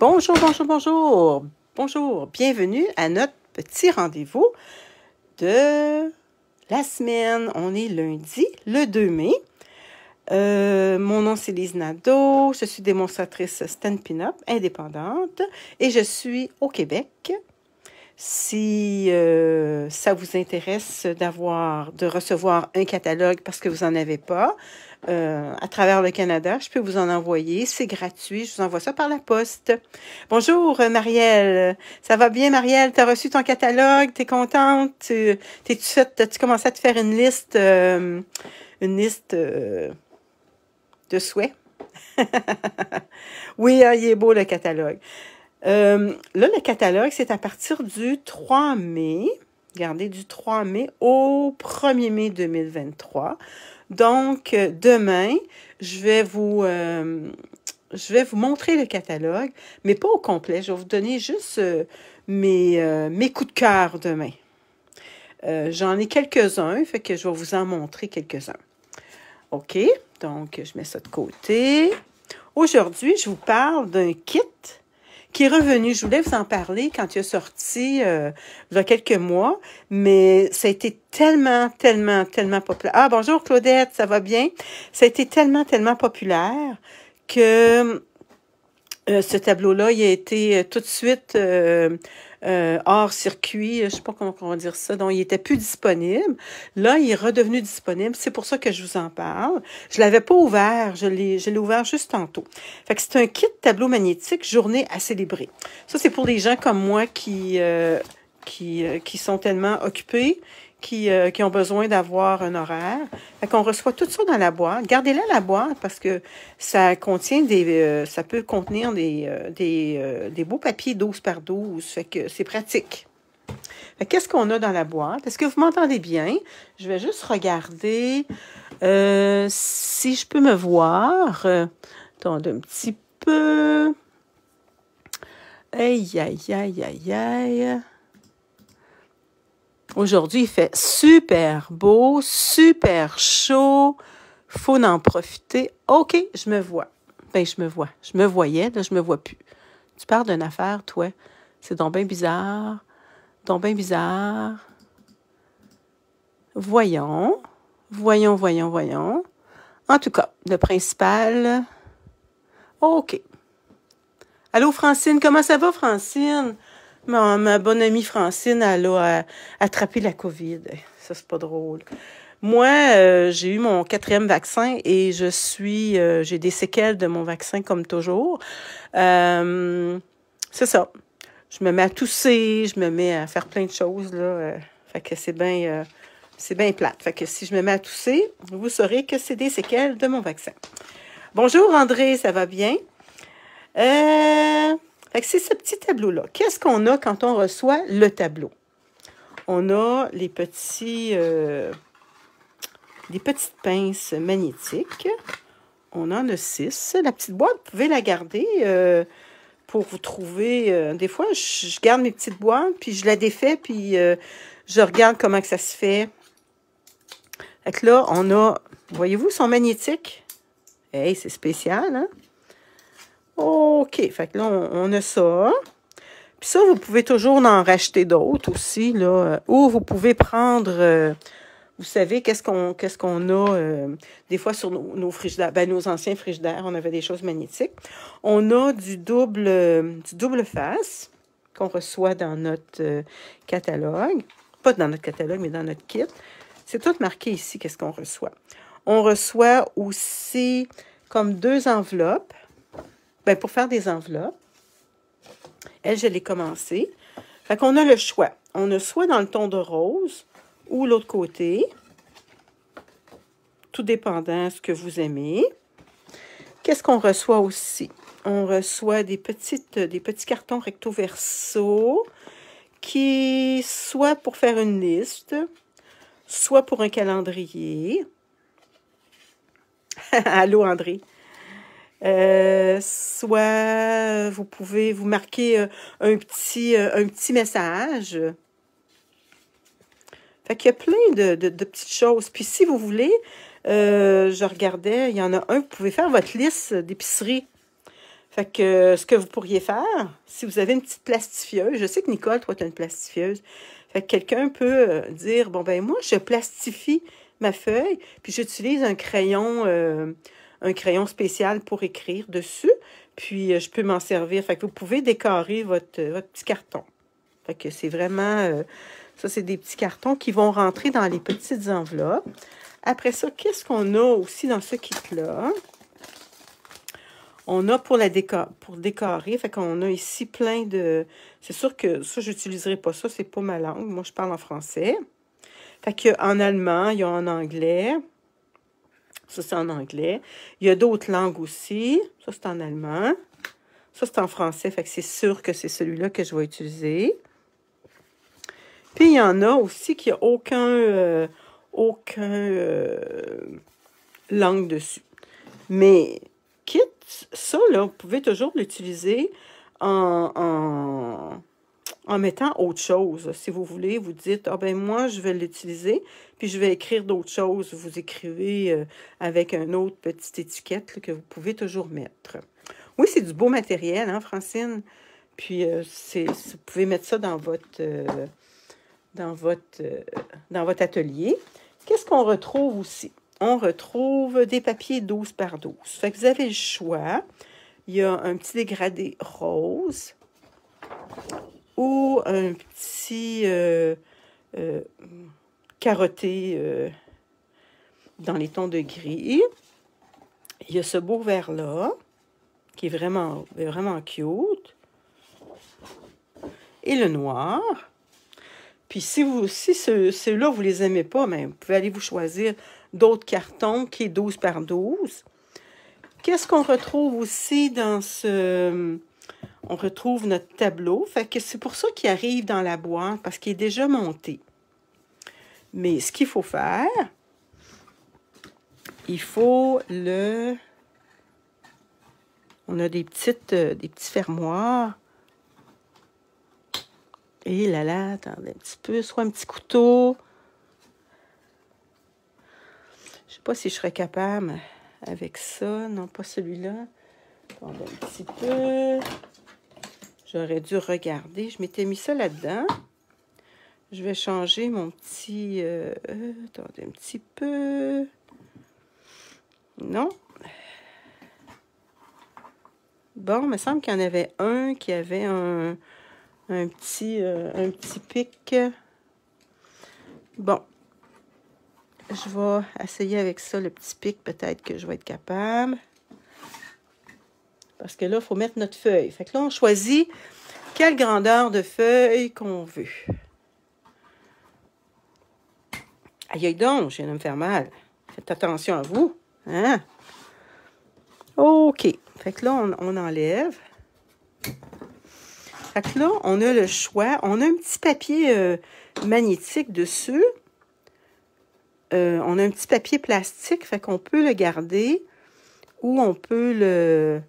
Bonjour, bonjour, bonjour. Bonjour, bienvenue à notre petit rendez-vous de la semaine. On est lundi, le 2 mai. Mon nom, c'est Lise Nadeau. Je suis démonstratrice Stampin' Up indépendante et je suis au Québec. Si ça vous intéresse de recevoir un catalogue parce que vous n'en avez pas, à travers le Canada, je peux vous en envoyer. C'est gratuit. Je vous envoie ça par la poste. Bonjour, Marielle. Ça va bien, Marielle? Tu as reçu ton catalogue? Tu es contente? T'as-tu commencé à te faire une liste de souhaits? Oui, hein, il est beau, le catalogue. Là, le catalogue, c'est à partir du 3 mai. Regardez, du 3 mai au 1er mai 2023. Donc, demain, je vais vous montrer le catalogue, mais pas au complet. Je vais vous donner juste mes coups de cœur demain. J'en ai quelques-uns, fait que je vais vous en montrer quelques-uns. OK, donc je mets ça de côté. Aujourd'hui, je vous parle d'un kit qui est revenu. Je voulais vous en parler quand il est sorti il y a quelques mois, mais ça a été tellement populaire. Ah, bonjour Claudette, ça va bien? Ça a été tellement populaire que ce tableau-là, il a été tout de suite hors circuit, je ne sais pas comment on va dire ça, donc il n'était plus disponible. Là, il est redevenu disponible, c'est pour ça que je vous en parle. Je ne l'avais pas ouvert, je l'ai ouvert juste tantôt. Fait que c'est un kit tableau magnétique journée à célébrer. Ça, c'est pour des gens comme moi qui sont tellement occupés, qui ont besoin d'avoir un horaire. Fait qu'on reçoit tout ça dans la boîte. Gardez-la la boîte parce que ça contient ça peut contenir des beaux papiers 12 par 12. Fait que c'est pratique. Fait qu'est-ce qu'on a dans la boîte? Est-ce que vous m'entendez bien? Je vais juste regarder si je peux me voir. Attendez un petit peu. Aïe, aïe, aïe, aïe, aïe. Aujourd'hui, il fait super beau, super chaud. Faut en profiter. OK, je me vois. Ben, je me vois. Je me voyais, là, je me vois plus. Tu parles d'une affaire, toi. C'est donc bien bizarre. Donc bien bizarre. Voyons. Voyons. En tout cas, le principal. OK. Allô, Francine, comment ça va, Francine? Ma bonne amie Francine, elle a attrapé la COVID. Ça, c'est pas drôle. Moi, j'ai eu mon 4e vaccin et j'ai des séquelles de mon vaccin comme toujours. C'est ça. Je me mets à tousser, je me mets à faire plein de choses, là. Fait que c'est bien plate. Fait que si je me mets à tousser, vous saurez que c'est des séquelles de mon vaccin. Bonjour André, ça va bien? Fait que c'est ce petit tableau-là. Qu'est-ce qu'on a quand on reçoit le tableau? On a les petites pinces magnétiques. On en a 6. La petite boîte, vous pouvez la garder pour vous trouver. Des fois, je garde mes petites boîtes, puis je la défais, puis je regarde comment que ça se fait. Fait que là, on a, voyez-vous, ils sont magnétiques. Hey, c'est spécial, hein? OK, fait que là, on a ça. Puis ça, vous pouvez toujours en racheter d'autres aussi, là. Ou vous pouvez prendre, vous savez, qu'est-ce qu'on a des fois sur nos frigidaires, nos anciens frigidaires, on avait des choses magnétiques. On a du double face qu'on reçoit dans notre catalogue. Pas dans notre catalogue, mais dans notre kit. C'est tout marqué ici, qu'est-ce qu'on reçoit. On reçoit aussi comme 2 enveloppes. Ben, pour faire des enveloppes, elle, je l'ai commencé. Fait qu'on a le choix. On a soit dans le ton de rose ou l'autre côté, tout dépendant de ce que vous aimez. Qu'est-ce qu'on reçoit aussi? On reçoit des petits cartons recto verso qui, soit pour faire une liste, soit pour un calendrier. Allô, André? Soit vous pouvez vous marquer un petit message. Fait qu'il y a plein de petites choses. Puis si vous voulez, je regardais, il y en a un, vous pouvez faire votre liste d'épicerie. Fait que ce que vous pourriez faire, si vous avez une petite plastifieuse, je sais que Nicole, toi, tu as une plastifieuse. Fait que quelqu'un peut dire, bon, ben moi, je plastifie ma feuille, puis j'utilise un crayon spécial pour écrire dessus, puis je peux m'en servir. Fait que vous pouvez décorer votre petit carton. Fait que c'est vraiment, ça, c'est des petits cartons qui vont rentrer dans les petites enveloppes. Après ça, qu'est-ce qu'on a aussi dans ce kit-là? On a pour décorer, fait qu'on a ici plein de... C'est sûr que ça, je n'utiliserai pas ça, c'est pas ma langue. Moi, je parle en français. Fait qu'en allemand, il y a en anglais. Ça, c'est en anglais. Il y a d'autres langues aussi. Ça, c'est en allemand. Ça, c'est en français, fait que c'est sûr que c'est celui-là que je vais utiliser. Puis, il y en a aussi qui n'a aucun langue dessus. Mais... quitte ça, là, vous pouvez toujours l'utiliser en mettant autre chose. Si vous voulez, vous dites, ah ben moi, je vais l'utiliser, puis je vais écrire d'autres choses. Vous écrivez avec une autre petite étiquette là, que vous pouvez toujours mettre. Oui, c'est du beau matériel, hein, Francine? Puis, vous pouvez mettre ça dans votre atelier. Qu'est-ce qu'on retrouve aussi? On retrouve des papiers 12 par 12. Fait que vous avez le choix. Il y a un petit dégradé rose ou un petit carotté dans les tons de gris. Il y a ce beau vert-là qui est vraiment, vraiment cute. Et le noir. Puis si ceux-là, vous ne les aimez pas, mais vous pouvez aller vous choisir d'autres cartons qui est 12 par 12. Qu'est-ce qu'on retrouve aussi dans ce... On retrouve notre tableau. Fait que c'est pour ça qu'il arrive dans la boîte, parce qu'il est déjà monté. Mais ce qu'il faut faire, il faut le... On a des petits fermoirs. Et là, attendez un petit peu, soit un petit couteau. Je ne sais pas si je serais capable avec ça. Non, pas celui-là. Attendez un petit peu. J'aurais dû regarder. Je m'étais mis ça là-dedans. Je vais changer mon petit... attendez un petit peu. Non. Bon, il me semble qu'il y en avait un qui avait un petit pic. Bon. Je vais essayer avec ça, le petit pic, peut-être que je vais être capable. Parce que là, il faut mettre notre feuille. Fait que là, on choisit quelle grandeur de feuille qu'on veut. Aïe, aïe donc, je viens de me faire mal. Faites attention à vous. Hein? OK. Fait que là, on enlève. Fait que là, on a le choix. On a un petit papier magnétique dessus. On a un petit papier plastique, fait qu'on peut le garder ou on peut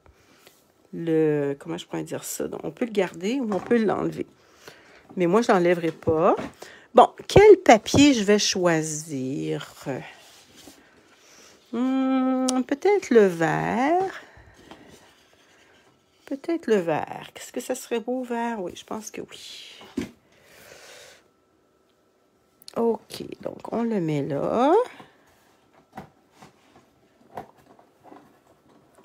comment je pourrais dire ça? Donc, on peut le garder ou on peut l'enlever. Mais moi, je ne l'enlèverai pas. Bon, quel papier je vais choisir? Peut-être le vert. Peut-être le vert. Qu'est-ce que ça serait beau, vert? Oui, je pense que oui. OK, donc on le met là.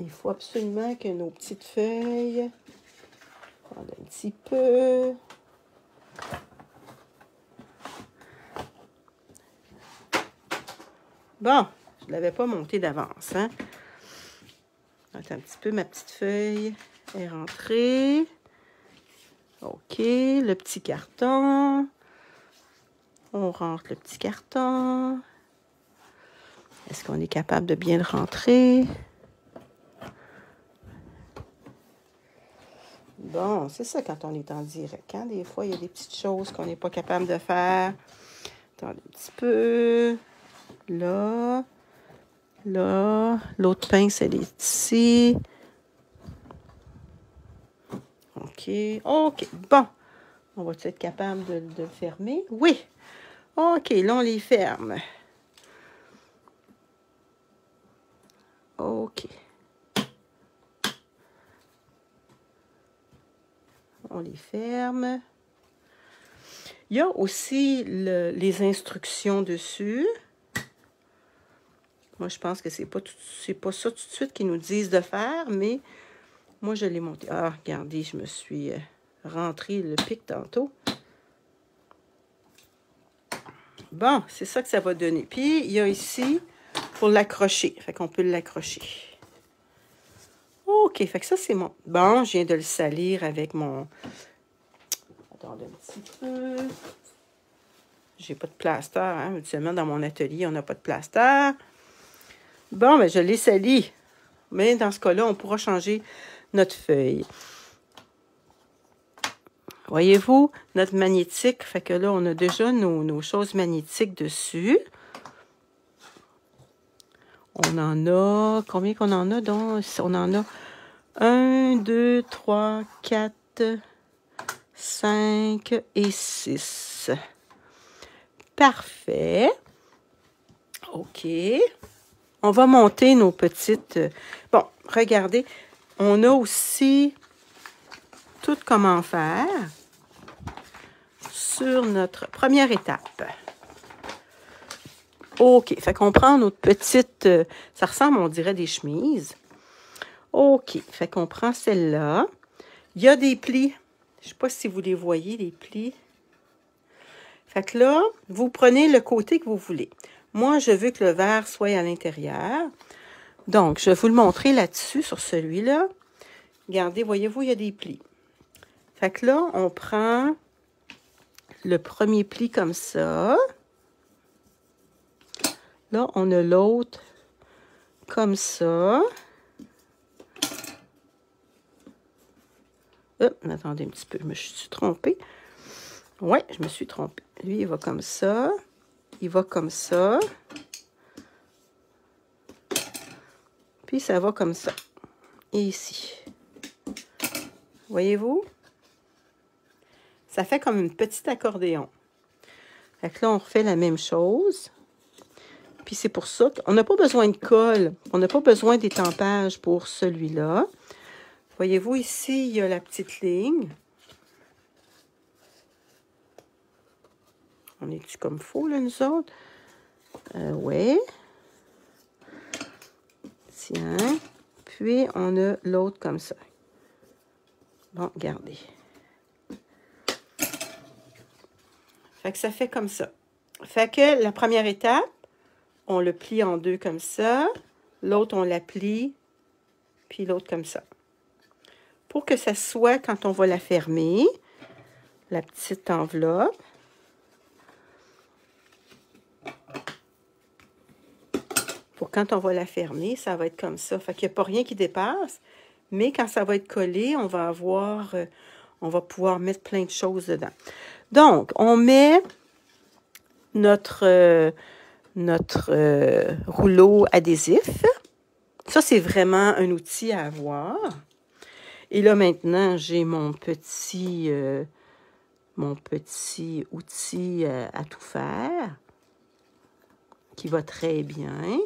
Il faut absolument que nos petites feuilles... Prendre un petit peu. Bon, je ne l'avais pas monté d'avance, hein? Attends un petit peu, ma petite feuille est rentrée. OK, le petit carton. On rentre le petit carton. Est-ce qu'on est capable de bien le rentrer? Bon, c'est ça quand on est en direct. Hein? Des fois, il y a des petites choses qu'on n'est pas capable de faire. Attendez un petit peu. Là. Là. L'autre pince, elle est ici. OK. OK. Bon. On va être capable de le fermer? Oui. OK, là, on les ferme. OK. on les ferme. Il y a aussi les instructions dessus. Moi, je pense que c'est pas ça tout de suite qu'ils nous disent de faire, mais moi, je l'ai monté. Ah, regardez, je me suis rentré le pic tantôt. Bon, c'est ça que ça va donner. Puis, il y a ici pour l'accrocher. Fait qu'on peut l'accrocher. OK, fait que ça, c'est mon... Bon, je viens de le salir avec mon... Attendez un petit peu. J'ai pas de plaster, hein. Habituellement, dans mon atelier, on n'a pas de plaster. Bon, ben je l'ai sali. Mais dans ce cas-là, on pourra changer notre feuille. Voyez-vous, notre magnétique, fait que là, on a déjà nos choses magnétiques dessus. On en a... Combien qu'on en a, donc? On en a 1, 2, 3, 4, 5 et 6. Parfait. OK. On va monter nos petites... Bon, regardez, on a aussi tout comment faire sur notre première étape. OK, fait qu'on prend notre petite... ça ressemble, on dirait, des chemises. OK, fait qu'on prend celle-là. Il y a des plis. Je ne sais pas si vous les voyez, les plis. Fait que là, vous prenez le côté que vous voulez. Moi, je veux que le vert soit à l'intérieur. Donc, je vais vous le montrer là-dessus, sur celui-là. Regardez, voyez-vous, il y a des plis. Fait que là, on prend le premier pli comme ça. Là, on a l'autre comme ça. Attendez un petit peu, je me suis trompée. Oui, je me suis trompée. Lui, il va comme ça. Il va comme ça. Puis, ça va comme ça. Et ici. Voyez-vous? Ça fait comme une petite accordéon. Fait que là, on refait la même chose. Puis, c'est pour ça qu'on n'a pas besoin de colle. On n'a pas besoin d'étampage pour celui-là. Voyez-vous, ici, il y a la petite ligne. On est-tu comme faux, là, nous autres? Oui. Tiens. Puis, on a l'autre comme ça. Bon, regardez. Fait que ça fait comme ça. Fait que la première étape, on le plie en deux comme ça. L'autre, on la plie. Puis l'autre comme ça. Pour que ça soit, quand on va la fermer, la petite enveloppe. Pour quand on va la fermer, ça va être comme ça. Fait qu'il n'y a pas rien qui dépasse. Mais quand ça va être collé, on va pouvoir mettre plein de choses dedans. Donc, on met notre rouleau adhésif. Ça, c'est vraiment un outil à avoir. Et là, maintenant, j'ai mon petit outil à tout faire qui va très bien.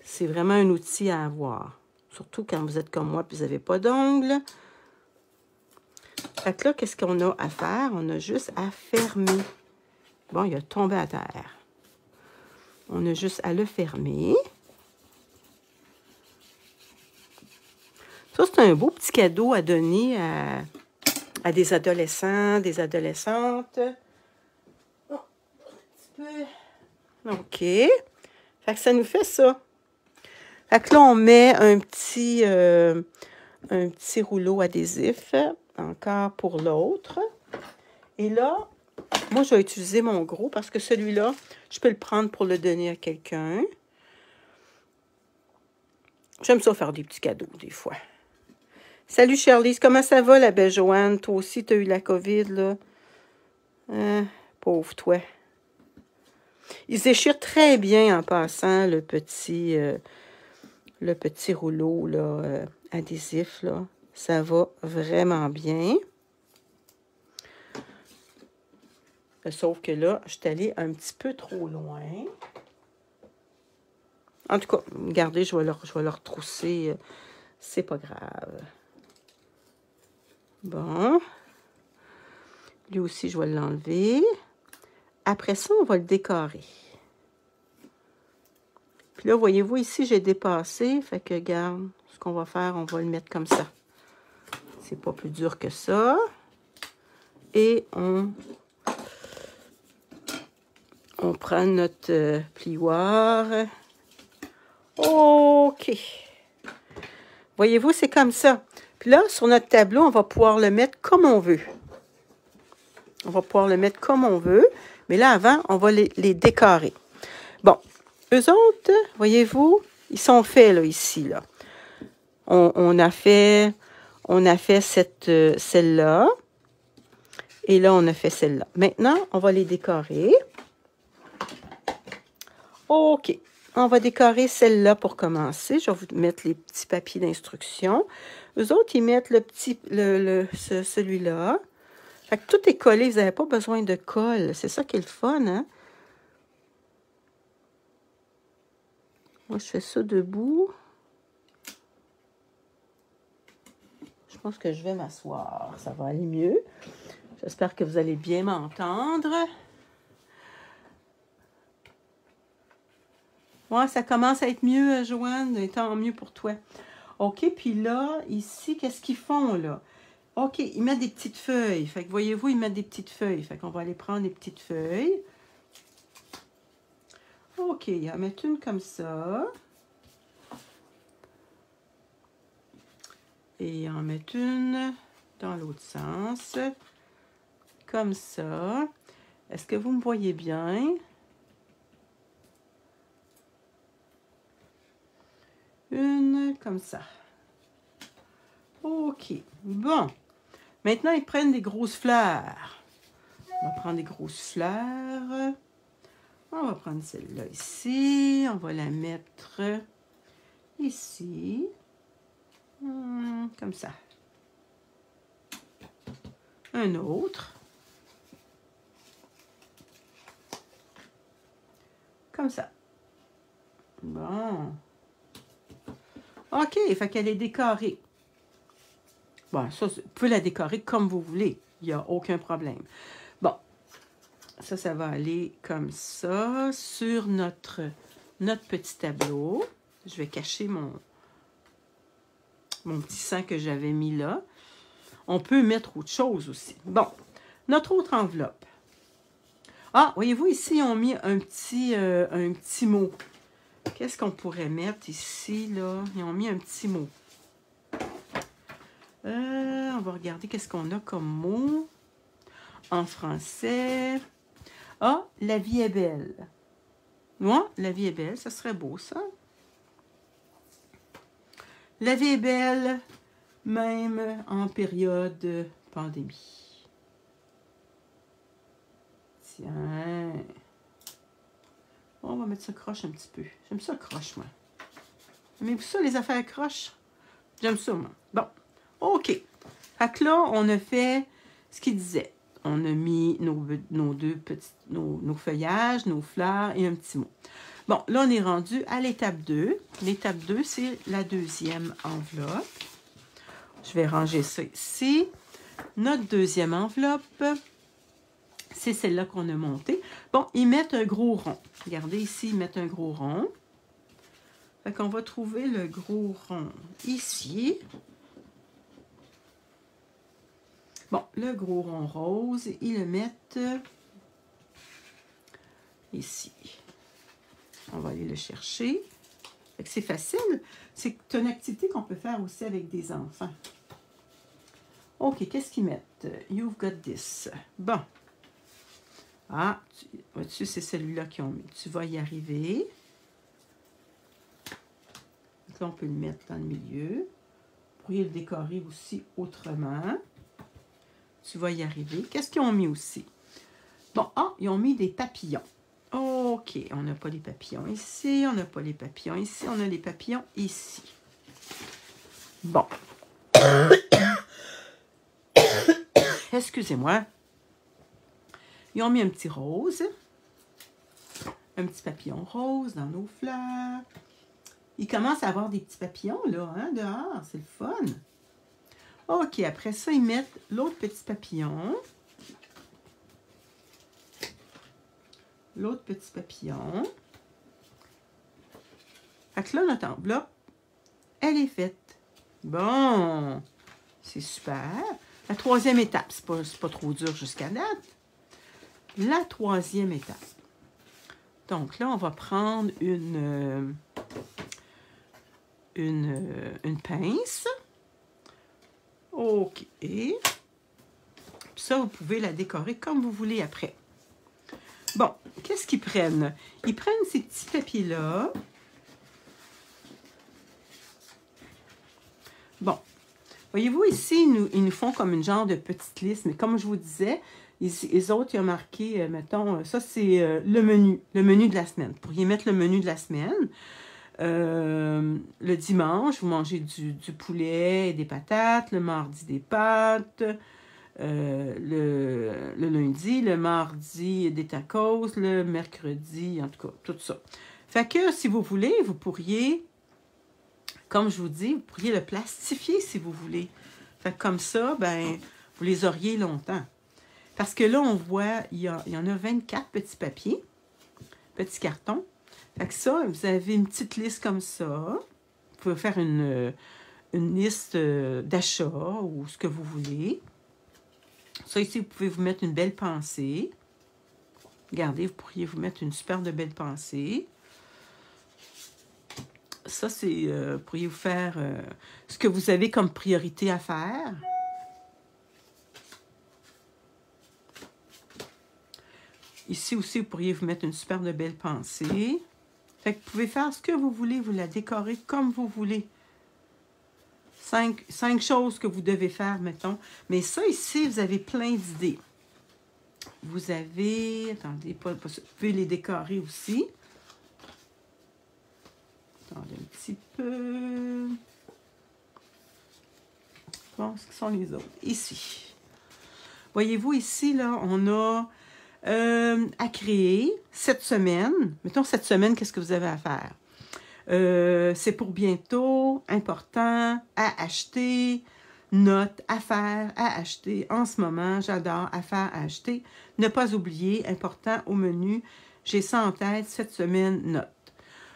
C'est vraiment un outil à avoir. Surtout quand vous êtes comme moi et vous n'avez pas d'ongles. Fait que là, qu'est-ce qu'on a à faire? On a juste à fermer. Bon, il a tombé à terre. On a juste à le fermer. Ça, c'est un beau petit cadeau à donner à des adolescents, des adolescentes. Oh, un petit peu. OK. Fait que ça nous fait ça. Fait que là, on met un petit rouleau adhésif, encore pour l'autre. Et là, moi, je vais utiliser mon gros parce que celui-là, je peux le prendre pour le donner à quelqu'un. J'aime ça faire des petits cadeaux, des fois. Salut, Charlize. Comment ça va, la belle Joanne? Toi aussi, tu as eu la COVID, là. Pauvre toi. Il se déchire très bien en passant le petit rouleau là, adhésif. Là. Ça va vraiment bien. Sauf que là, je suis allée un petit peu trop loin. En tout cas, regardez, je vais le retrousser. C'est pas grave. Bon. Lui aussi, je vais l'enlever. Après ça, on va le décorer. Puis là, voyez-vous, ici, j'ai dépassé. Fait que, regarde, ce qu'on va faire, on va le mettre comme ça. C'est pas plus dur que ça. Et on prend notre plioir. OK. Voyez-vous, c'est comme ça. Puis là, sur notre tableau, on va pouvoir le mettre comme on veut. On va pouvoir le mettre comme on veut. Mais là, avant, on va les décorer. Bon, eux autres, voyez-vous, ils sont faits, là, ici, là. On a fait celle-là. Et là, on a fait celle-là. Maintenant, on va les décorer. OK. On va décorer celle-là pour commencer. Je vais vous mettre les petits papiers d'instruction. Eux autres, ils mettent le petit, celui-là. Fait que tout est collé. Vous n'avez pas besoin de colle. C'est ça qui est le fun, hein? Moi, je fais ça debout. Je pense que je vais m'asseoir. Ça va aller mieux. J'espère que vous allez bien m'entendre. Ouais, ça commence à être mieux, Joanne. Tant mieux pour toi. OK, puis là, ici, qu'est-ce qu'ils font, là? OK, ils mettent des petites feuilles. Fait que, voyez-vous, ils mettent des petites feuilles. Fait qu'on va aller prendre des petites feuilles. OK, il va mettre une comme ça. Et en mettre une dans l'autre sens. Comme ça. Est-ce que vous me voyez bien? Une comme ça. OK. Bon. Maintenant, ils prennent des grosses fleurs. On va prendre des grosses fleurs. On va prendre celle-là ici. On va la mettre ici. Comme ça. Un autre. Comme ça. Bon. OK, fait qu'elle est décorée. Bon, ça, vous pouvez la décorer comme vous voulez. Il n'y a aucun problème. Bon, ça va aller comme ça sur notre petit tableau. Je vais cacher mon petit sang que j'avais mis là. On peut mettre autre chose aussi. Bon, notre autre enveloppe. Ah, voyez-vous, ici, ils ont mis un petit mot. Qu'est-ce qu'on pourrait mettre ici, là? Ils ont mis un petit mot. On va regarder qu'est-ce qu'on a comme mot en français. Ah, la vie est belle. Ouais, la vie est belle, ça serait beau, ça. La vie est belle, même en période de pandémie. Tiens. On va mettre ça croche un petit peu. J'aime ça croche, moi. Aimez-vous ça, les affaires croches? J'aime ça, moi. Bon, OK. Fait que là, on a fait ce qu'il disait. On a mis nos deux petits, nos feuillages, nos fleurs et un petit mot. Bon, là, on est rendu à l'étape 2. L'étape 2, c'est la deuxième enveloppe. Je vais ranger ça ici. Notre deuxième enveloppe, c'est celle-là qu'on a montée. Bon, ils mettent un gros rond. Regardez ici, ils mettent un gros rond. Fait qu'on va trouver le gros rond ici. Bon, le gros rond rose, ils le mettent ici. On va aller le chercher. Fait que c'est facile. C'est une activité qu'on peut faire aussi avec des enfants. OK, qu'est-ce qu'ils mettent? You've got this. Bon. Ah, vois-tu, c'est celui-là qu'ils ont mis. Tu vas y arriver. Donc là, on peut le mettre dans le milieu. Vous pourriez le décorer aussi autrement. Tu vas y arriver. Qu'est-ce qu'ils ont mis aussi? Bon, ah, ils ont mis des papillons. OK, on n'a pas les papillons ici, on n'a pas les papillons ici, on a les papillons ici. Bon. Excusez-moi. Ils ont mis un petit rose. Un petit papillon rose dans nos fleurs. Ils commencent à avoir des petits papillons, là, hein, dehors. C'est le fun. OK, après ça, ils mettent l'autre petit papillon. L'autre petit papillon. Fait que là, notre enveloppe, elle est faite. Bon, c'est super. La troisième étape, c'est pas trop dur jusqu'à date. La troisième étape. Donc là, on va prendre une pince. OK. Puis ça, vous pouvez la décorer comme vous voulez après. Bon, qu'est-ce qu'ils prennent? Ils prennent ces petits papiers-là. Bon, voyez-vous, ici, ils nous font comme une genre de petite liste, mais comme je vous disais, les autres, ils ont marqué, mettons, ça c'est le menu de la semaine. Vous pourriez mettre le menu de la semaine. Le dimanche, vous mangez du poulet et des patates. Le mardi, des pâtes. Le lundi, le mardi, des tacos. Le mercredi, en tout cas, tout ça. Fait que, si vous voulez, vous pourriez, comme je vous dis, vous pourriez le plastifier si vous voulez. Fait que comme ça, ben, vous les auriez longtemps. Parce que là, on voit, il y en a 24 petits papiers, petits cartons. Fait que ça, vous avez une petite liste comme ça. Vous pouvez faire une liste d'achat ou ce que vous voulez. Ça ici, vous pouvez vous mettre une belle pensée. Regardez, vous pourriez vous mettre une super de belle pensée. Ça, c'est, vous pourriez vous faire ce que vous avez comme priorité à faire. Ici aussi, vous pourriez vous mettre une super de belle pensée. Fait que vous pouvez faire ce que vous voulez, vous la décorez comme vous voulez. 5 choses que vous devez faire, mettons. Mais ça, ici, vous avez plein d'idées. Vous avez... Attendez, vous pouvez les décorer aussi. Attendez un petit peu. Bon, ce qui sont les autres? Ici. Voyez-vous, ici, là, on a à créer cette semaine. Mettons, cette semaine, qu'est-ce que vous avez à faire? C'est pour bientôt, important, à acheter, note, à faire, à acheter, en ce moment, j'adore, à faire, à acheter, ne pas oublier, important, au menu, j'ai ça en tête, cette semaine, note.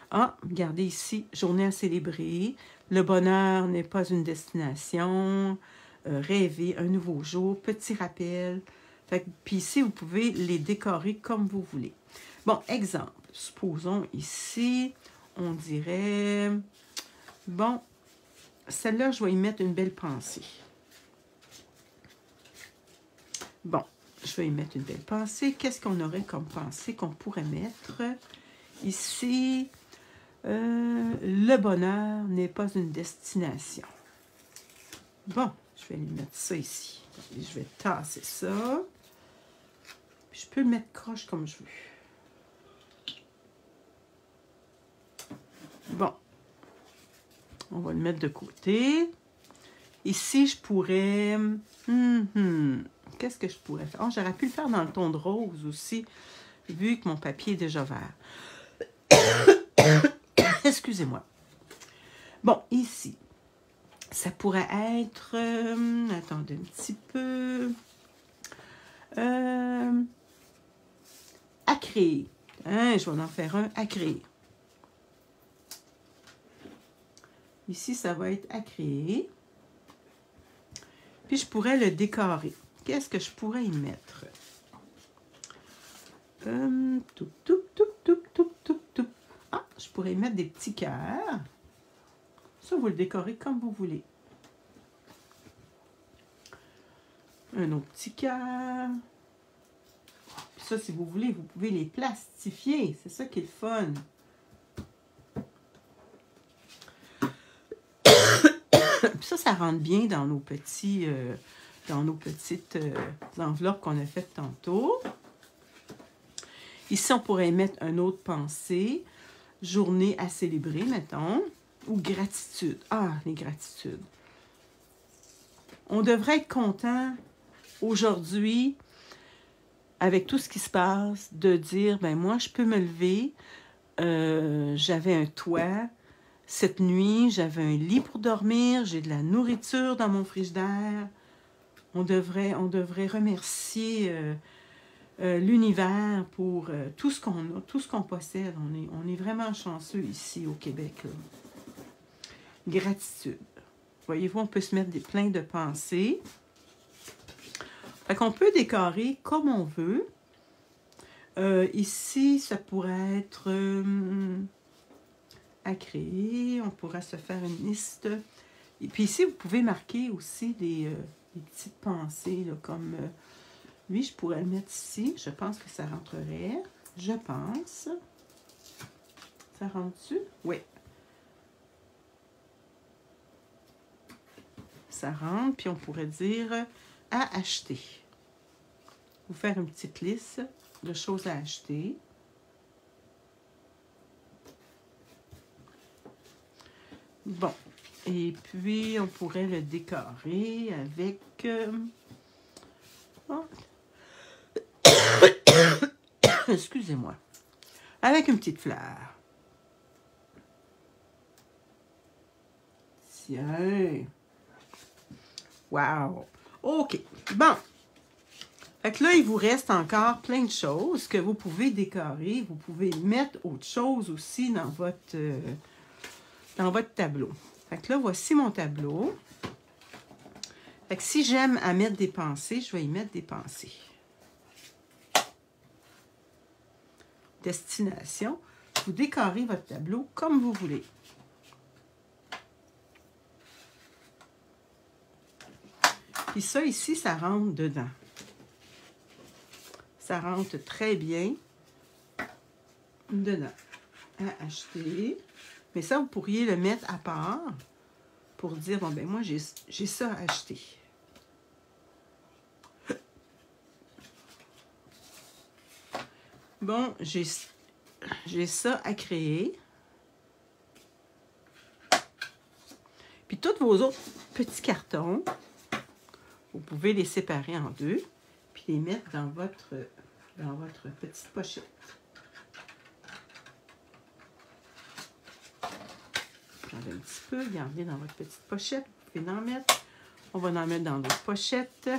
Ah, regardez ici, journée à célébrer, le bonheur n'est pas une destination, rêver, un nouveau jour, petit rappel. Puis ici, vous pouvez les décorer comme vous voulez. Bon, exemple, supposons ici, on dirait, bon, celle-là, je vais y mettre une belle pensée. Bon, je vais y mettre une belle pensée. Qu'est-ce qu'on aurait comme pensée qu'on pourrait mettre? Ici, le bonheur n'est pas une destination. Bon, je vais lui mettre ça ici. Je vais tasser ça. Puis je peux le mettre croche comme je veux. Bon, on va le mettre de côté. Ici, je pourrais... Qu'est-ce que je pourrais faire? Oh, j'aurais pu le faire dans le ton de rose aussi, vu que mon papier est déjà vert. Excusez-moi. Bon, ici, ça pourrait être... attendez un petit peu... à créer. Hein, je vais en faire un à créer. Ici, ça va être à créer. Puis, je pourrais le décorer. Qu'est-ce que je pourrais y mettre? Ah, je pourrais y mettre des petits cœurs. Ça, vous le décorez comme vous voulez. Un autre petit cœur. Puis ça, si vous voulez, vous pouvez les plastifier. C'est ça qui est le fun. Puis ça rentre bien dans nos petits, dans nos petites enveloppes qu'on a faites tantôt. Ici, on pourrait mettre une autre pensée. Journée à célébrer, mettons. Ou gratitude. Ah, les gratitudes. On devrait être content aujourd'hui, avec tout ce qui se passe, de dire, ben moi, je peux me lever. J'avais un toit. Cette nuit, j'avais un lit pour dormir, j'ai de la nourriture dans mon frigidaire. On devrait remercier l'univers pour tout ce qu'on a, tout ce qu'on possède. On est vraiment chanceux ici au Québec, là. Gratitude. Voyez-vous, on peut se mettre plein de pensées. Fait qu'on peut décorer comme on veut. Ici, ça pourrait être à créer. On pourrait se faire une liste. Et puis ici, vous pouvez marquer aussi des petites pensées, là, comme lui, je pourrais le mettre ici. Je pense que ça rentrerait. Je pense. Ça rentre-tu? Oui. Ça rentre, puis on pourrait dire à acheter. Vous faire une petite liste de choses à acheter. Bon. Et puis, on pourrait le décorer avec... Oh. Excusez-moi. Avec une petite fleur. Tiens. Wow. OK. Bon. Fait que là, il vous reste encore plein de choses que vous pouvez décorer. Vous pouvez mettre autre chose aussi dans votre tableau. Fait que là, voici mon tableau. Fait que si j'aime à mettre des pensées, je vais y mettre des pensées. Destination. Vous décorez votre tableau comme vous voulez. Puis ça, ici, ça rentre dedans. Ça rentre très bien dedans. À acheter. Mais ça, vous pourriez le mettre à part pour dire, bon, ben moi, j'ai ça à acheter. Bon, j'ai ça à créer. Puis tous vos autres petits cartons, vous pouvez les séparer en deux, puis les mettre dans votre petite pochette. J'enlève un petit peu, gardez dans votre petite pochette. Vous pouvez en mettre. On va en mettre dans d'autres pochettes.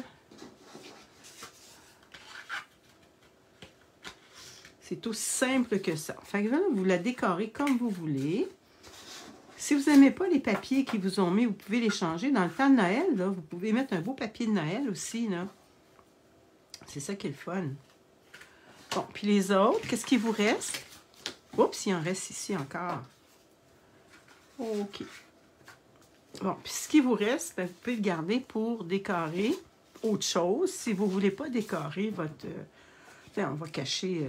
C'est aussi simple que ça. Fait que là, vous la décorez comme vous voulez. Si vous n'aimez pas les papiers qu'ils vous ont mis, vous pouvez les changer. Dans le temps de Noël, là, vous pouvez mettre un beau papier de Noël aussi, là. C'est ça qui est le fun. Bon, puis les autres, qu'est-ce qui vous reste? Oups, il en reste ici encore. OK. Bon, puis ce qui vous reste, ben, vous pouvez le garder pour décorer autre chose. Si vous ne voulez pas décorer votre... Là, on va cacher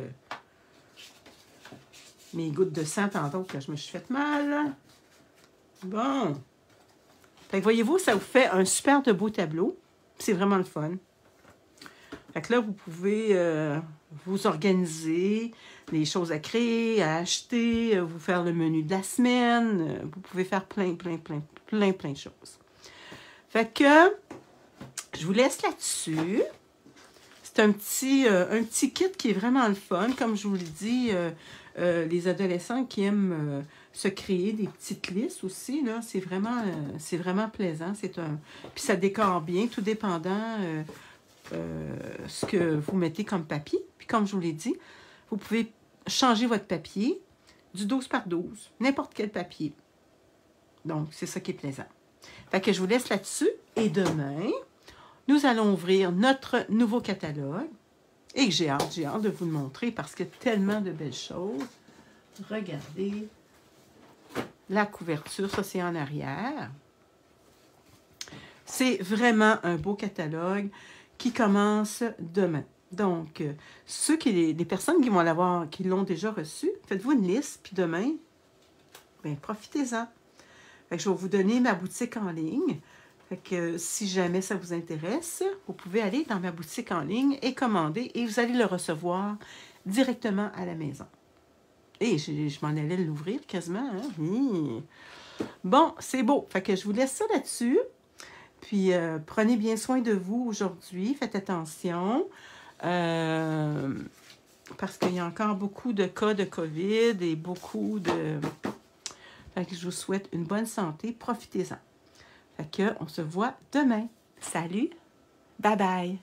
mes gouttes de sang tantôt que je me suis fait mal. Bon. Fait que voyez-vous, ça vous fait un super de beau tableau. C'est vraiment le fun. Fait que là, vous pouvez vous organiser, les choses à créer, à acheter, vous faire le menu de la semaine. Vous pouvez faire plein de choses. Fait que je vous laisse là-dessus. C'est un petit kit qui est vraiment le fun. Comme je vous le dis, les adolescents qui aiment se créer des petites listes aussi, là, c'est vraiment plaisant. Puis ça décore bien, tout dépendant ce que vous mettez comme papier. Puis comme je vous l'ai dit, vous pouvez changer votre papier du 12 par 12, n'importe quel papier. Donc, c'est ça qui est plaisant. Fait que je vous laisse là-dessus. Et demain, nous allons ouvrir notre nouveau catalogue. Et que j'ai hâte de vous le montrer parce qu'il y a tellement de belles choses. Regardez la couverture, ça c'est en arrière. C'est vraiment un beau catalogue qui commence demain. Donc, les personnes qui vont l'avoir, qui l'ont déjà reçu, faites-vous une liste, puis demain, bien, profitez-en. Fait que je vais vous donner ma boutique en ligne. Fait que si jamais ça vous intéresse, vous pouvez aller dans ma boutique en ligne et commander et vous allez le recevoir directement à la maison. Et je m'en allais l'ouvrir quasiment. Hein? Oui. Bon, c'est beau. Fait que je vous laisse ça là-dessus. Puis, prenez bien soin de vous aujourd'hui. Faites attention. Parce qu'il y a encore beaucoup de cas de COVID et beaucoup de Fait que je vous souhaite une bonne santé. Profitez-en. Fait que on se voit demain. Salut! Bye bye!